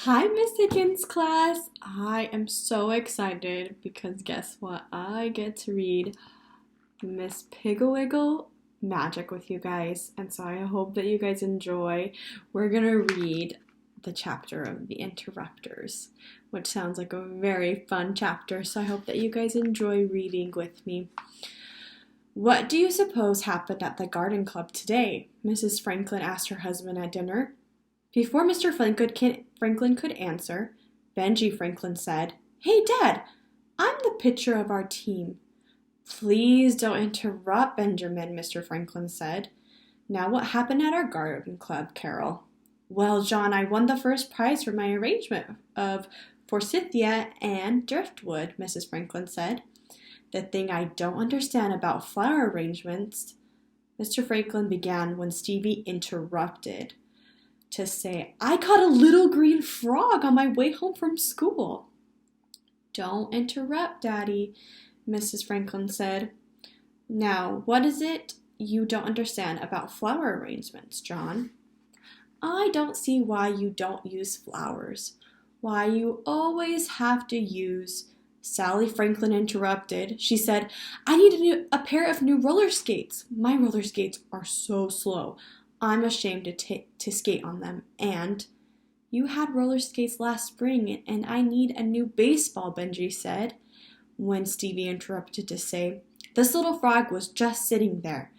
Hi, Miss Higgins class. I am so excited because guess what? I get to read Miss Piggle-Wiggle magic with you guys. And so I hope that you guys enjoy. We're going to read the chapter of the interrupters, which sounds like a very fun chapter. So I hope that you guys enjoy reading with me. What do you suppose happened at the garden club today? Mrs. Franklin asked her husband at dinner. Before Mr. Franklin could answer, Benji Franklin said, "Hey, Dad, I'm the pitcher of our team." "Please don't interrupt, Benjamin," Mr. Franklin said. "Now what happened at our garden club, Carol?" "Well, John, I won the first prize for my arrangement of forsythia and driftwood," Mrs. Franklin said. "The thing I don't understand about flower arrangements," Mr. Franklin began when Stevie interrupted to say, "I caught a little green frog on my way home from school." "Don't interrupt, Daddy," Mrs. Franklin said. "Now, what is it you don't understand about flower arrangements, John?" "I don't see why you don't use flowers. Why you always have to use—" Sally Franklin interrupted. She said, "I need a pair of new roller skates. My roller skates are so slow. I'm ashamed to skate on them. And you had roller skates last spring, and I need a new baseball," Benji said. When Stevie interrupted to say, "This little frog was just sitting there,"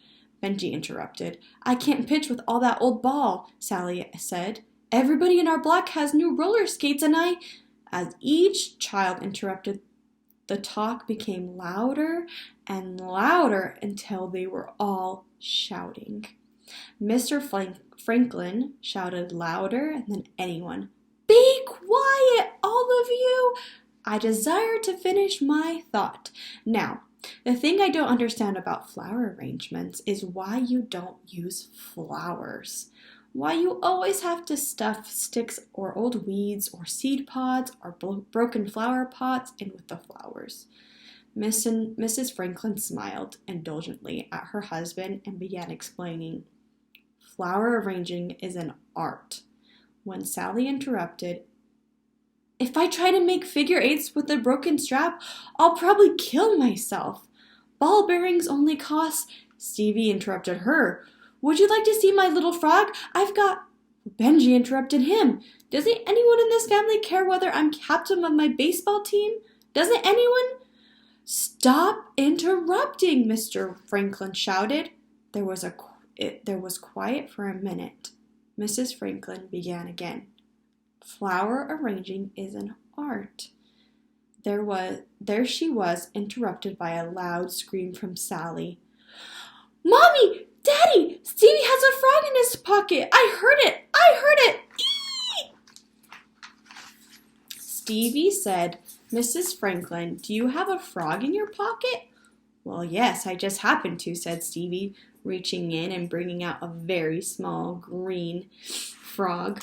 Benji interrupted. "I can't pitch with all that old ball," Sally said. "Everybody in our block has new roller skates, and I—" As each child interrupted, the talk became louder and louder until they were all shouting. Mr. Franklin shouted louder than anyone, "Be quiet, all of you! I desire to finish my thought. Now, the thing I don't understand about flower arrangements is why you don't use flowers. Why you always have to stuff sticks or old weeds or seed pods or broken flower pots in with the flowers." Mrs. Franklin smiled indulgently at her husband and began explaining. "Flower arranging is an art." When Sally interrupted, "If I try to make figure eights with a broken strap, I'll probably kill myself. Ball bearings only cost—" Stevie interrupted her. "Would you like to see my little frog? I've got—" Benji interrupted him. "Doesn't anyone in this family care whether I'm captain of my baseball team? Doesn't anyone—" "Stop interrupting," Mr. Franklin shouted. There was quiet for a minute. Mrs. Franklin began again. "Flower arranging is an art." There she was, interrupted by a loud scream from Sally. "Mommy! Daddy! Stevie has a frog in his pocket! I heard it! I heard it! Eee!" Stevie said, "Mrs. Franklin, do you have a frog in your pocket?" "Well, yes, I just happened to," said Stevie, reaching in and bringing out a very small green frog.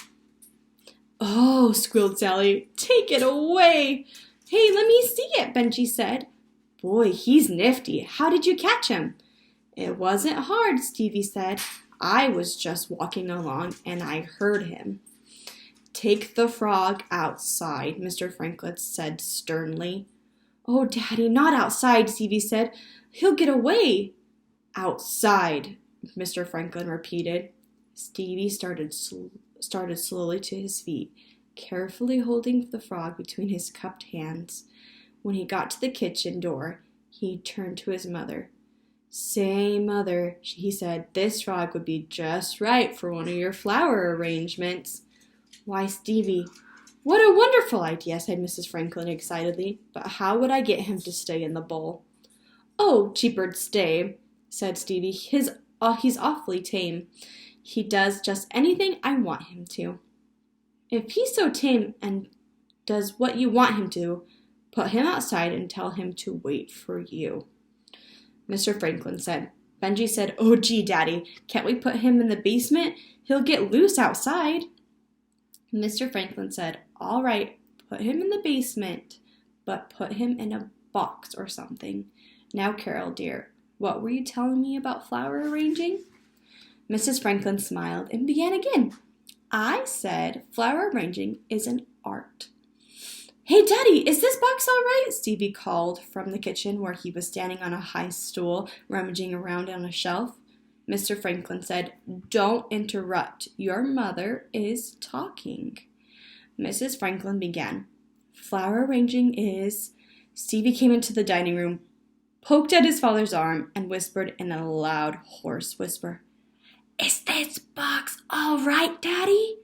"Oh," squealed Sally, "take it away." "Hey, let me see it," Benji said. "Boy, he's nifty. How did you catch him?" "It wasn't hard," Stevie said. "I was just walking along and I heard him." "Take the frog outside," Mr. Franklin said sternly. "Oh, Daddy, not outside," Stevie said. "He'll get away." "Outside," Mr. Franklin repeated. Stevie started slowly to his feet, carefully holding the frog between his cupped hands. When he got to the kitchen door, he turned to his mother. "Say, Mother," he said, "this frog would be just right for one of your flower arrangements." "Why, Stevie, what a wonderful idea," said Mrs. Franklin excitedly. "But how would I get him to stay in the bowl?" "Oh, cheaper'd stay," said Stevie. He's awfully tame. He does just anything I want him to." "If he's so tame and does what you want him to, put him outside and tell him to wait for you," Mr. Franklin said. Benji said, "Oh, gee, Daddy, can't we put him in the basement? He'll get loose outside." Mr. Franklin said, "All right, put him in the basement, but put him in a box or something. Now, Carol, dear, what were you telling me about flower arranging?" Mrs. Franklin smiled and began again. I said flower arranging is an art. Hey, Daddy, is this box all right? Stevie called from the kitchen where he was standing on a high stool, rummaging around on a shelf. Mr. Franklin said, "Don't interrupt. Your mother is talking." Mrs. Franklin began. Flower arranging is... Stevie came into the dining room, poked at his father's arm, and whispered in a loud, hoarse whisper, "Is this box all right, Daddy?"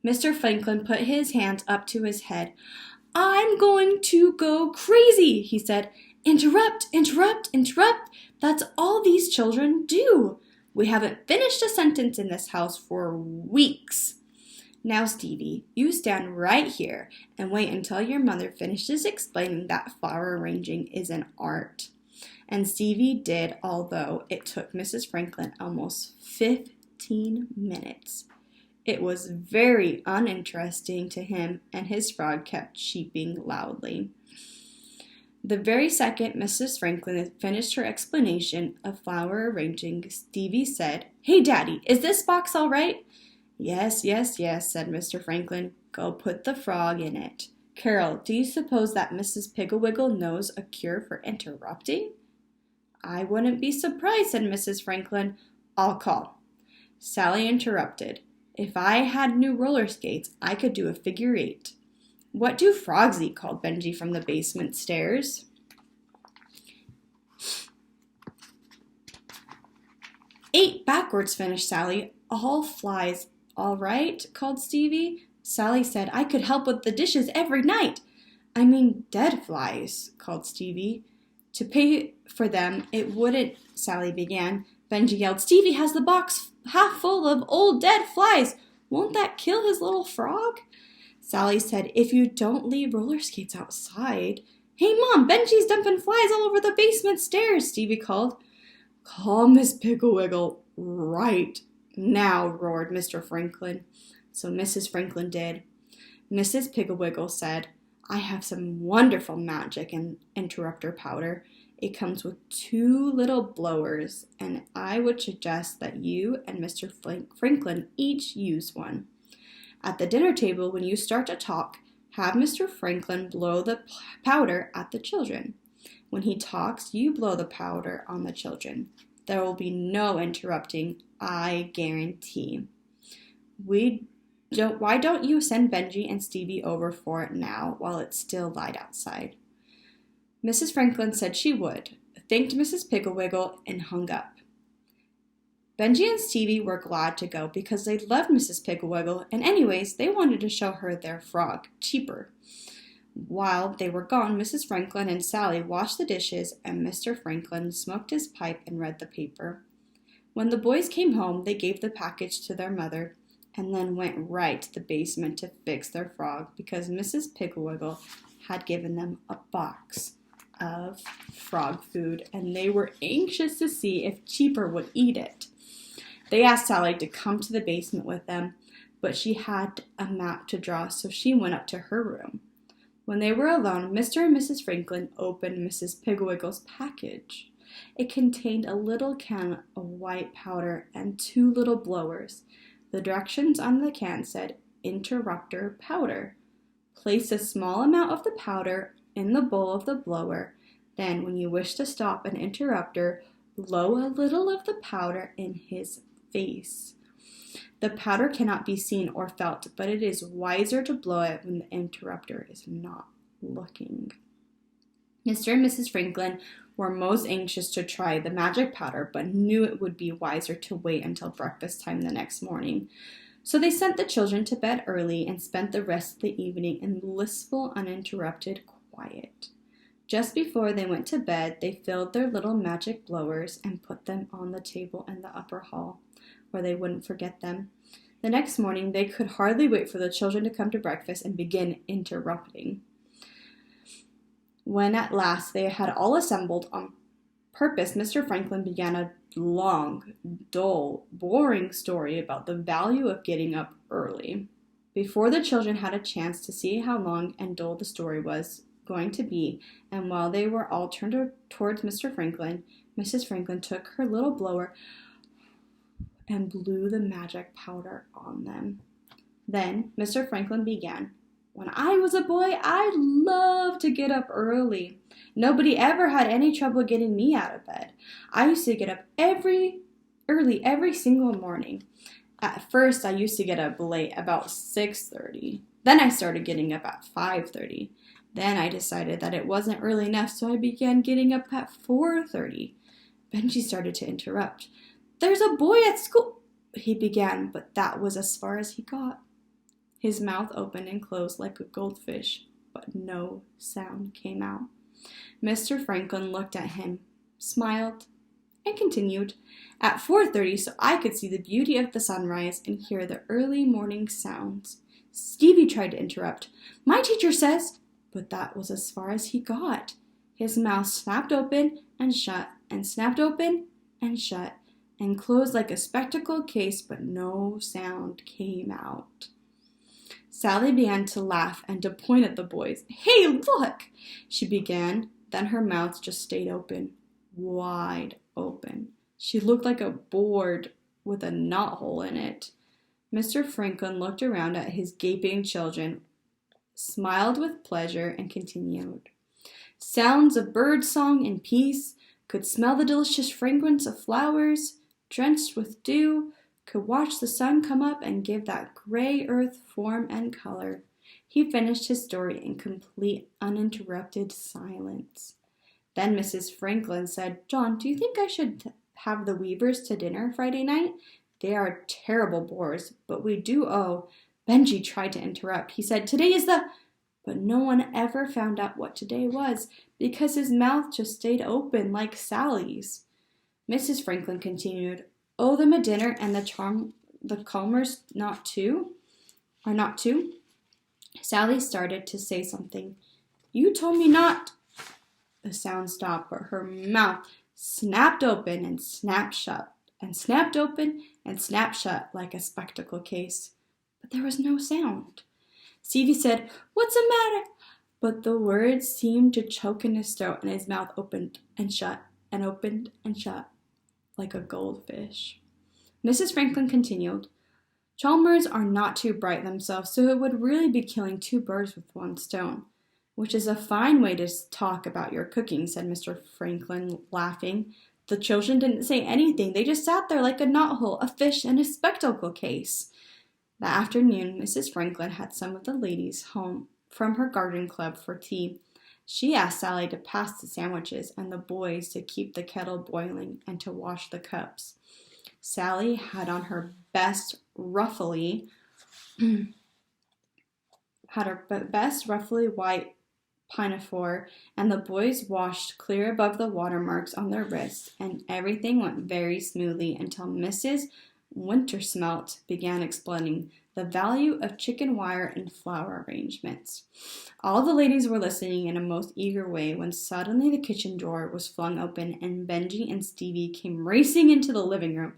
Mr. Franklin put his hands up to his head. "I'm going to go crazy," he said. "Interrupt, interrupt, interrupt. That's all these children do. We haven't finished a sentence in this house for weeks. Now, Stevie, you stand right here and wait until your mother finishes explaining that flower arranging is an art." And Stevie did, although it took Mrs. Franklin almost 15 minutes. It was very uninteresting to him, and his frog kept cheeping loudly. The very second Mrs. Franklin finished her explanation of flower arranging, Stevie said, "Hey, Daddy, is this box all right?" "Yes, yes, yes," said Mr. Franklin. "Go put the frog in it. Carol, do you suppose that Mrs. Piggle-Wiggle knows a cure for interrupting?" "I wouldn't be surprised," said Mrs. Franklin. "I'll call." Sally interrupted. "If I had new roller skates, I could do a figure 8. "What do frogs eat?" called Benji from the basement stairs. "8 backwards," finished Sally. "All flies, all right?" called Stevie. Sally said, "I could help with the dishes every night." "I mean dead flies," called Stevie. "To pay for them, it wouldn't," Sally began. Benji yelled, "Stevie has the box half full of old dead flies. Won't that kill his little frog?" Sally said, "If you don't leave roller skates outside." "Hey, Mom, Benji's dumping flies all over the basement stairs," Stevie called. "Call Miss Piggle-Wiggle right now," roared Mr. Franklin. So Mrs. Franklin did. Mrs. Piggle-Wiggle said, "I have some wonderful magic and interrupter powder. It comes with 2 little blowers, and I would suggest that you and Mr. Franklin each use one. At the dinner table, when you start to talk, have Mr. Franklin blow the powder at the children. When he talks, you blow the powder on the children. There will be no interrupting, I guarantee. Why don't you send Benji and Stevie over for it now while it's still light outside?" Mrs. Franklin said she would, thanked Mrs. Piggle-Wiggle, and hung up. Benji and Stevie were glad to go because they loved Mrs. Piggle-Wiggle, and anyways, they wanted to show her their frog, Cheaper. While they were gone, Mrs. Franklin and Sally washed the dishes, and Mr. Franklin smoked his pipe and read the paper. When the boys came home, they gave the package to their mother, and then went right to the basement to fix their frog because Mrs. Piggle-Wiggle had given them a box of frog food, and they were anxious to see if Cheaper would eat it. They asked Sally to come to the basement with them, but she had a map to draw, so she went up to her room. When they were alone, Mr. and Mrs. Franklin opened Mrs. Piggle-Wiggle's package. It contained a little can of white powder and 2 little blowers. The directions on the can said, "Interrupter powder. Place a small amount of the powder in the bowl of the blower. Then, when you wish to stop an interrupter, blow a little of the powder in his face. The powder cannot be seen or felt, but it is wiser to blow it when the interrupter is not looking." Mr. and Mrs. Franklin were most anxious to try the magic powder, but knew it would be wiser to wait until breakfast time the next morning. So they sent the children to bed early and spent the rest of the evening in blissful, uninterrupted quiet. Just before they went to bed, they filled their little magic blowers and put them on the table in the upper hall, where they wouldn't forget them. The next morning, they could hardly wait for the children to come to breakfast and begin interrupting. When at last they had all assembled on purpose, Mr. Franklin began a long, dull, boring story about the value of getting up early. Before the children had a chance to see how long and dull the story was going to be, and while they were all turned towards Mr. Franklin, Mrs. Franklin took her little blower and blew the magic powder on them. Then Mr. Franklin began. When I was a boy, I loved to get up early. Nobody ever had any trouble getting me out of bed. I used to get up early every single morning. At first, I used to get up late, about 6:30. Then I started getting up at 5:30. Then I decided that it wasn't early enough, so I began getting up at 4:30. Benji started to interrupt. There's a boy at school, he began, but that was as far as he got. His mouth opened and closed like a goldfish, but no sound came out. Mr. Franklin looked at him, smiled, and continued. At 4:30, so I could see the beauty of the sunrise and hear the early morning sounds. Stevie tried to interrupt. My teacher says, but that was as far as he got. His mouth snapped open and shut, and snapped open and shut, and closed like a spectacle case, but no sound came out. Sally began to laugh and to point at the boys. Hey, look, she began. Then her mouth just stayed open, wide open. She looked like a board with a knothole in it. Mr. Franklin looked around at his gaping children, smiled with pleasure, and continued. Sounds of bird song and peace, could smell the delicious fragrance of flowers, drenched with dew, could watch the sun come up and give that gray earth form and color. He finished his story in complete, uninterrupted silence. Then Mrs. Franklin said, John, do you think I should have the Weavers to dinner Friday night? They are terrible bores, but we do owe. Benji tried to interrupt. He said, today is the... But no one ever found out what today was, because his mouth just stayed open like Sally's. Mrs. Franklin continued, owe them a dinner and the Calmers not too? Sally started to say something. You told me not. The sound stopped, but her mouth snapped open and snapped shut, and snapped open and snapped shut like a spectacle case. But there was no sound. Stevie said, what's the matter? But the words seemed to choke in his throat, and his mouth opened and shut, and opened and shut, like a goldfish. Mrs. Franklin continued, Chalmers are not too bright themselves, so it would really be killing two birds with one stone. Which is a fine way to talk about your cooking, said Mr. Franklin, laughing. The children didn't say anything. They just sat there like a knothole, a fish, and a spectacle case. That afternoon, Mrs. Franklin had some of the ladies home from her garden club for tea. She asked Sally to pass the sandwiches and the boys to keep the kettle boiling and to wash the cups. Sally had on her best ruffly white pinafore, and the boys washed clear above the watermarks on their wrists, and everything went very smoothly until Mrs. Wintersmelt began explaining the value of chicken wire and flower arrangements. All the ladies were listening in a most eager way when suddenly the kitchen door was flung open and Benji and Stevie came racing into the living room.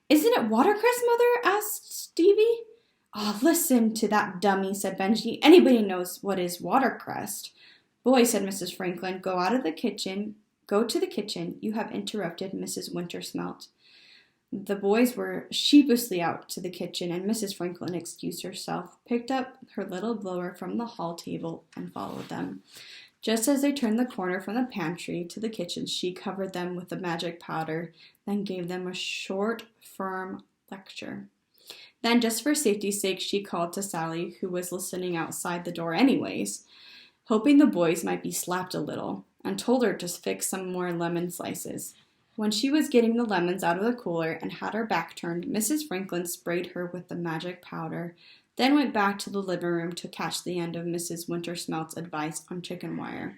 Isn't it watercress, Mother? Asked Stevie. Oh, listen to that dummy, said Benji. Anybody knows what is watercress. Boy, said Mrs. Franklin, go to the kitchen. You have interrupted Mrs. Wintersmelt. The boys were sheepishly out to the kitchen, and Mrs. Franklin excused herself, picked up her little blower from the hall table, and followed them. Just as they turned the corner from the pantry to the kitchen, she covered them with the magic powder, then gave them a short, firm lecture. Then, just for safety's sake, she called to Sally, who was listening outside the door anyways, hoping the boys might be slapped a little, and told her to fix some more lemon slices. When she was getting the lemons out of the cooler and had her back turned, Mrs. Franklin sprayed her with the magic powder, then went back to the living room to catch the end of Mrs. Wintersmelt's advice on chicken wire.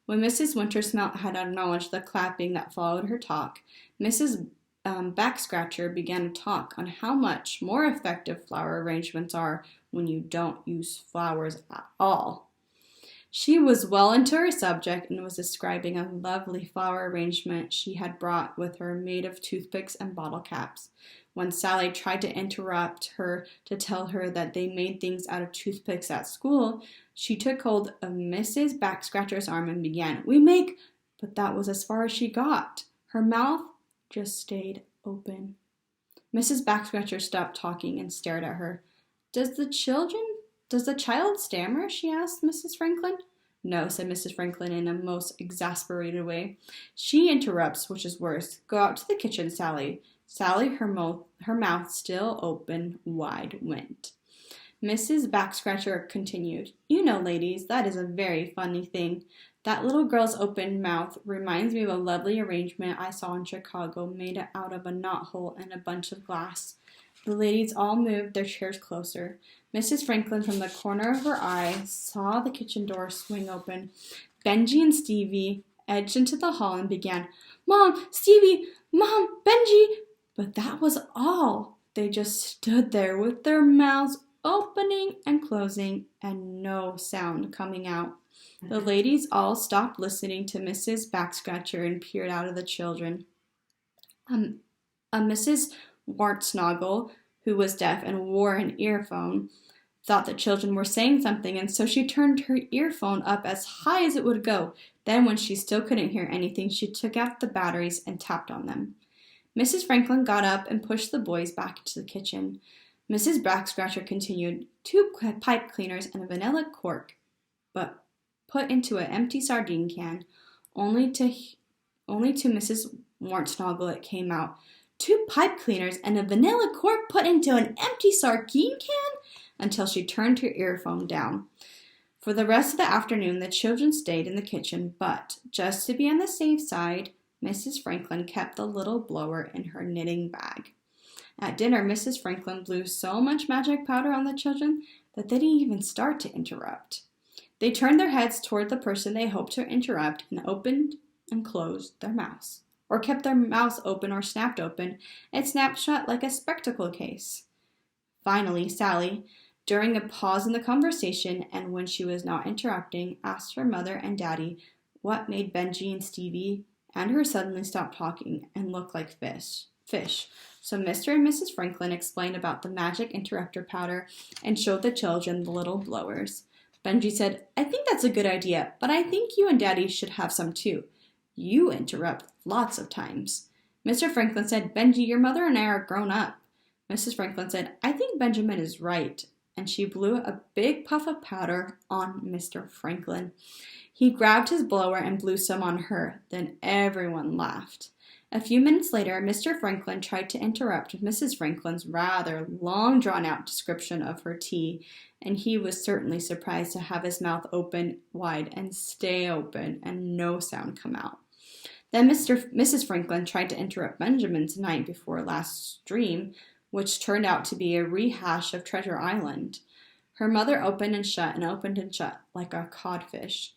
When Mrs. Wintersmelt had acknowledged the clapping that followed her talk, Mrs. Backscratcher began to talk on how much more effective flower arrangements are when you don't use flowers at all. She was well into her subject and was describing a lovely flower arrangement she had brought with her made of toothpicks and bottle caps. When Sally tried to interrupt her to tell her that they made things out of toothpicks at school, she took hold of Mrs. Backscratcher's arm and began, but that was as far as she got. Her mouth just stayed open. Mrs. Backscratcher stopped talking and stared at her. Does the child stammer?" she asked Mrs. Franklin. "No," said Mrs. Franklin in a most exasperated way. "She interrupts, which is worse. Go out to the kitchen, Sally." Sally, her mouth still open wide, went. Mrs. Backscratcher continued, "You know, ladies, that is a very funny thing. That little girl's open mouth reminds me of a lovely arrangement I saw in Chicago, made out of a knothole and a bunch of glass." The ladies all moved their chairs closer. Mrs. Franklin, from the corner of her eye, saw the kitchen door swing open. Benji and Stevie edged into the hall and began, "Mom, Stevie, Mom, Benji!" But that was all. They just stood there with their mouths opening and closing and no sound coming out. The ladies all stopped listening to Mrs. Backscratcher and peered out at the children. Mrs. Wartsnoggle, who was deaf and wore an earphone, thought the children were saying something, and so she turned her earphone up as high as it would go. Then, when she still couldn't hear anything, she took out the batteries and tapped on them. Mrs. Franklin got up and pushed the boys back into the kitchen. Mrs. Backscratcher continued, "2 pipe cleaners and a vanilla cork, but put into an empty sardine can." Only to Mrs. Wartsnoggle it came out, "2 pipe cleaners and a vanilla cork put into an empty sardine can?" until she turned her earphone down. For the rest of the afternoon, the children stayed in the kitchen, but, just to be on the safe side, Mrs. Franklin kept the little blower in her knitting bag. At dinner, Mrs. Franklin blew so much magic powder on the children that they didn't even start to interrupt. They turned their heads toward the person they hoped to interrupt and opened and closed their mouths, or kept their mouths open or snapped open and snapped shut like a spectacle case. Finally, Sally, during a pause in the conversation and when she was not interrupting, asked her mother and daddy what made Benji and Stevie and her suddenly stop talking and look like fish. So Mr. and Mrs. Franklin explained about the magic interrupter powder and showed the children the little blowers. Benji said, "I think that's a good idea, but I think you and Daddy should have some too. You interrupt lots of times." Mr. Franklin said, "Benji, your mother and I are grown up." Mrs. Franklin said, "I think Benjamin is right," and she blew a big puff of powder on Mr. Franklin. He grabbed his blower and blew some on her. Then everyone laughed. A few minutes later, Mr. Franklin tried to interrupt Mrs. Franklin's rather long drawn-out description of her tea, and he was certainly surprised to have his mouth open wide and stay open and no sound come out. Then Mrs. Franklin tried to interrupt Benjamin's night before last dream, which turned out to be a rehash of Treasure Island. Her mother opened and shut like a codfish.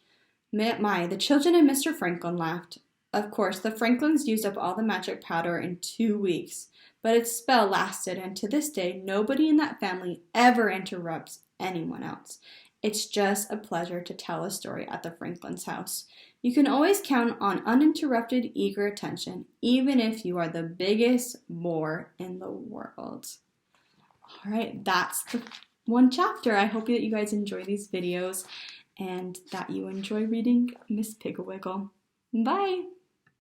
The children and Mr. Franklin laughed. Of course, the Franklins used up all the magic powder in 2 weeks, but its spell lasted, and to this day, nobody in that family ever interrupts anyone else. It's just a pleasure to tell a story at the Franklin's house. You can always count on uninterrupted, eager attention, even if you are the biggest bore in the world. All right, that's the one chapter. I hope that you guys enjoy these videos and that you enjoy reading Miss Piggle-Wiggle. Bye!